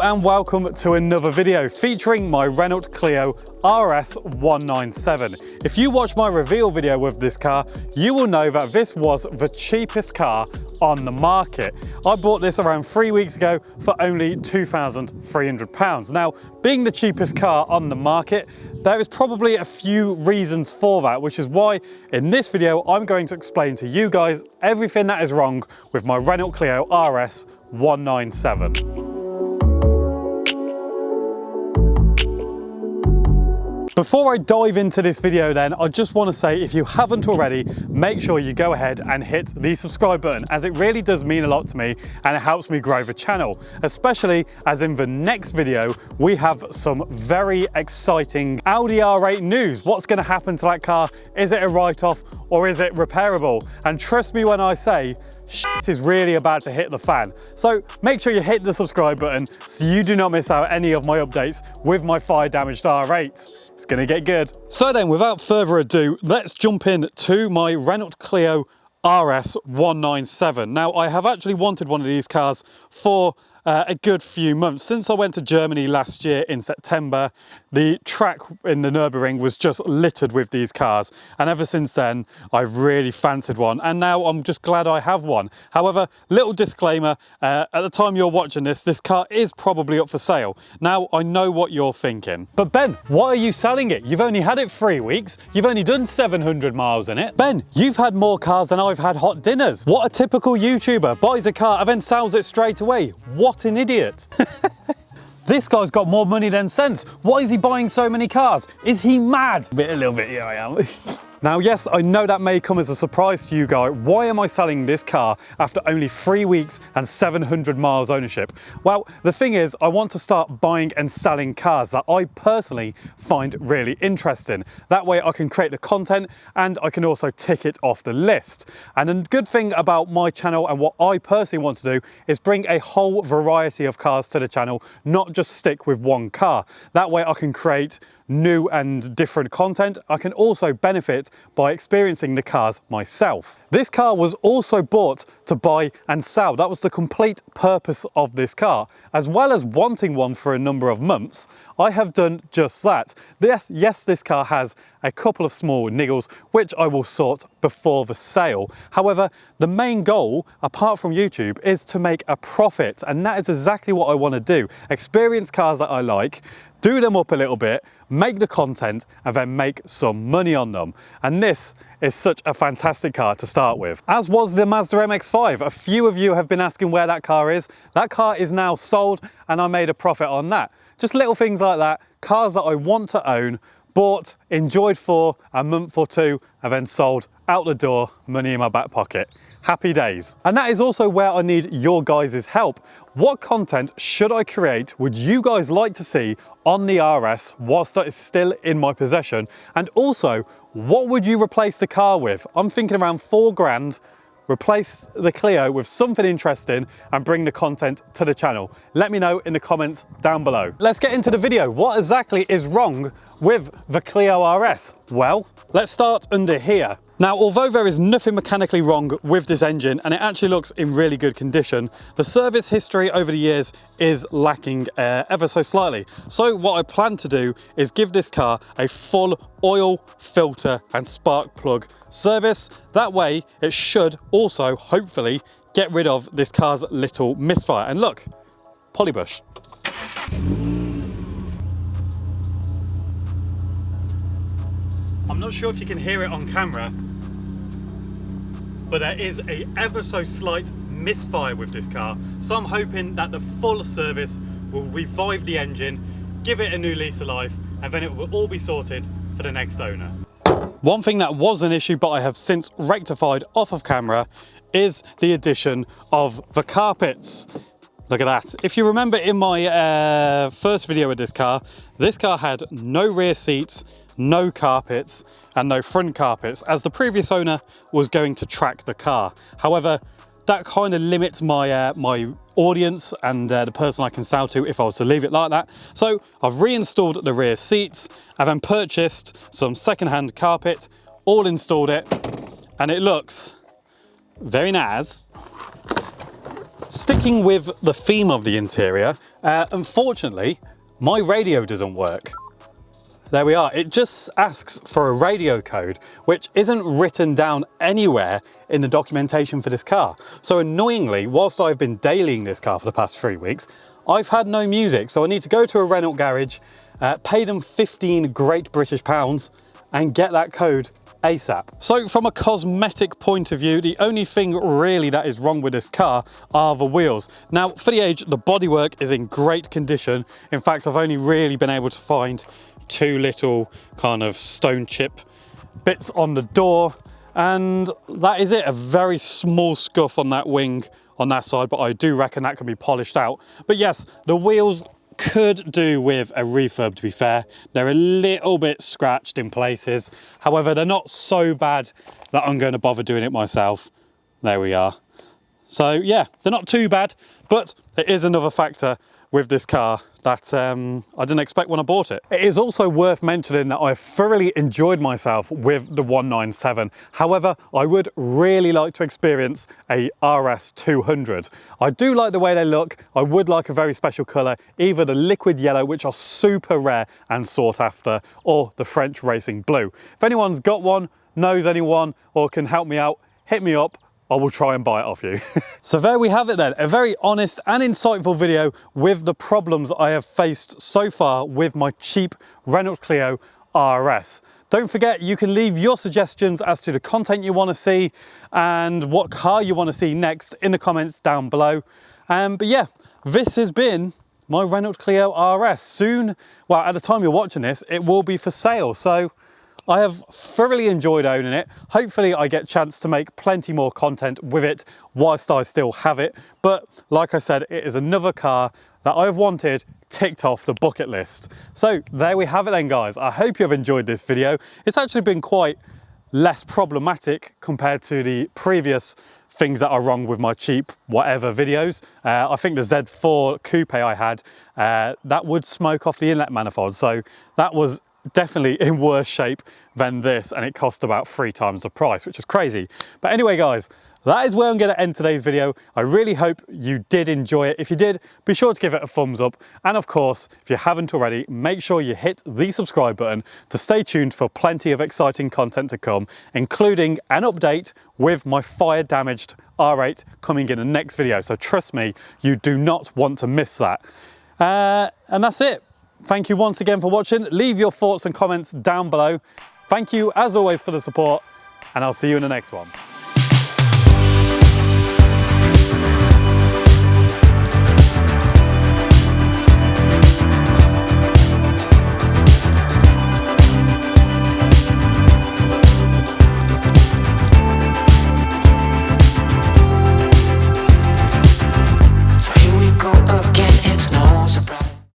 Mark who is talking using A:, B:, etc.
A: and welcome to another video featuring my Renault Clio RS 197. If you watch my reveal video with this car, you will know that this was the cheapest car on the market. I bought this around 3 weeks ago for only £2,300. Now, being the cheapest car on the market, there is probably a few reasons for that, which is why in this video, I'm going to explain to you guys everything that is wrong with my Renault Clio RS 197. Before I dive into this video then, I just want to say if you haven't already, make sure you go ahead and hit the subscribe button, as it really does mean a lot to me and it helps me grow the channel, especially as in the next video we have some very exciting Audi R8 news. What's going to happen to that car? Is it a write-off or is it repairable? And trust me when I say, shit is really about to hit the fan. So make sure you hit the subscribe button so you do not miss out any of my updates with my fire damaged R8. It's gonna get good. So then, without further ado, let's jump in to my Renault Clio RS 197. Now, I have actually wanted one of these cars for a good few months. Since I went to Germany last year in September, the track in the Nürburgring was just littered with these cars. And ever since then, I've really fancied one. And now I'm just glad I have one. However, little disclaimer, at the time you're watching this car is probably up for sale. Now, I know what you're thinking. But Ben, why are you selling it? You've only had it 3 weeks. You've only done 700 miles in it. Ben, you've had more cars than I've had hot dinners. What a typical YouTuber buys a car and then sells it straight away. What an idiot. This guy's got more money than sense. Why is he buying so many cars? Is he mad? A little bit, yeah, I am. Now, yes, I know that may come as a surprise to you guys. Why am I selling this car after only 3 weeks and 700 miles ownership? Well, the thing is, I want to start buying and selling cars that I personally find really interesting. That way I can create the content and I can also tick it off the list. And a good thing about my channel and what I personally want to do is bring a whole variety of cars to the channel, not just stick with one car. That way I can create new and different content. I can also benefit by experiencing the cars myself. This car was also bought to buy and sell. That was the complete purpose of this car. As well as wanting one for a number of months, I have done just that. Yes, this car has a couple of small niggles, which I will sort before the sale. However, the main goal, apart from YouTube, is to make a profit. And that is exactly what I want to do. Experience cars that I like, do them up a little bit, make the content, and then make some money on them. And this is such a fantastic car to start with. As was the Mazda MX-5. A few of you have been asking where that car is. That car is now sold and I made a profit on that. Just little things like that, cars that I want to own, bought, enjoyed for a month or two, and then sold, out the door, money in my back pocket. Happy days. And that is also where I need your guys' help. What content should I create? Would you guys like to see on the RS whilst it is still in my possession? And also, what would you replace the car with? I'm thinking around 4 grand. Replace the Clio with something interesting and bring the content to the channel. Let me know in the comments down below. Let's get into the video. What exactly is wrong with the Clio RS? Well, let's start under here. Now, although there is nothing mechanically wrong with this engine and it actually looks in really good condition, the service history over the years is lacking ever so slightly. So what I plan to do is give this car a full oil, filter and spark plug service. That way it should also hopefully get rid of this car's little misfire. And look, polybush. I'm not sure if you can hear it on camera, but there is a ever so slight misfire with this car. So I'm hoping that the full service will revive the engine, give it a new lease of life, and then it will all be sorted for the next owner. One thing that was an issue, but I have since rectified off of camera, is the addition of the carpets. Look at that. If you remember in my first video with this car had no rear seats, no carpets, and no front carpets, as the previous owner was going to track the car. However, that kind of limits my my audience and the person I can sell to if I was to leave it like that. So I've reinstalled the rear seats. I've then purchased some second-hand carpet, all installed it, and it looks very nice. Sticking with the theme of the interior, unfortunately, my radio doesn't work. There we are. It just asks for a radio code, which isn't written down anywhere in the documentation for this car. So annoyingly, whilst I've been dailying this car for the past 3 weeks, I've had no music. So I need to go to a Renault garage, pay them 15 great British pounds and get that code ASAP. So from a cosmetic point of view, the only thing really that is wrong with this car are the wheels. Now, for the age, the bodywork is in great condition. In fact, I've only really been able to find 2 little kind of stone chip bits on the door, and that is it. A very small scuff on that wing on that side, but I do reckon that can be polished out. But yes, the wheels could do with a refurb, to be fair. They're a little bit scratched in places. However, they're not so bad that I'm going to bother doing it myself. There we are. So yeah, they're not too bad, but it is another factor with this car that I didn't expect when I bought it. It is also worth mentioning that I've thoroughly enjoyed myself with the 197. However, I would really like to experience a RS 200. I do like the way they look. I would like a very special colour, either the liquid yellow, which are super rare and sought after, or the French racing blue. If anyone's got one, knows anyone, or can help me out, hit me up. I will try and buy it off you. So there we have it then, a very honest and insightful video with the problems I have faced so far with my cheap Renault Clio RS. Don't forget, you can leave your suggestions as to the content you want to see and what car you want to see next in the comments down below. But yeah, this has been my Renault Clio RS. Soon, well, at the time you're watching this, it will be for sale. So I have thoroughly enjoyed owning it. Hopefully I get a chance to make plenty more content with it whilst I still have it. But like I said, it is another car that I've wanted ticked off the bucket list. So there we have it then, guys. I hope you have enjoyed this video. It's actually been quite less problematic compared to the previous things that are wrong with my cheap whatever videos. I think the Z4 Coupe I had, that would smoke off the inlet manifold. So that was definitely in worse shape than this, and it cost about 3 times the price, which is crazy. But anyway, guys, that is where I'm going to end today's video. I really hope you did enjoy it. If you did, be sure to give it a thumbs up. And of course, if you haven't already, make sure you hit the subscribe button to stay tuned for plenty of exciting content to come, including an update with my fire damaged R8 coming in the next video. So trust me, you do not want to miss that. And that's it. Thank you once again for watching. Leave your thoughts and comments down below. Thank you as always for the support, and I'll see you in the next one.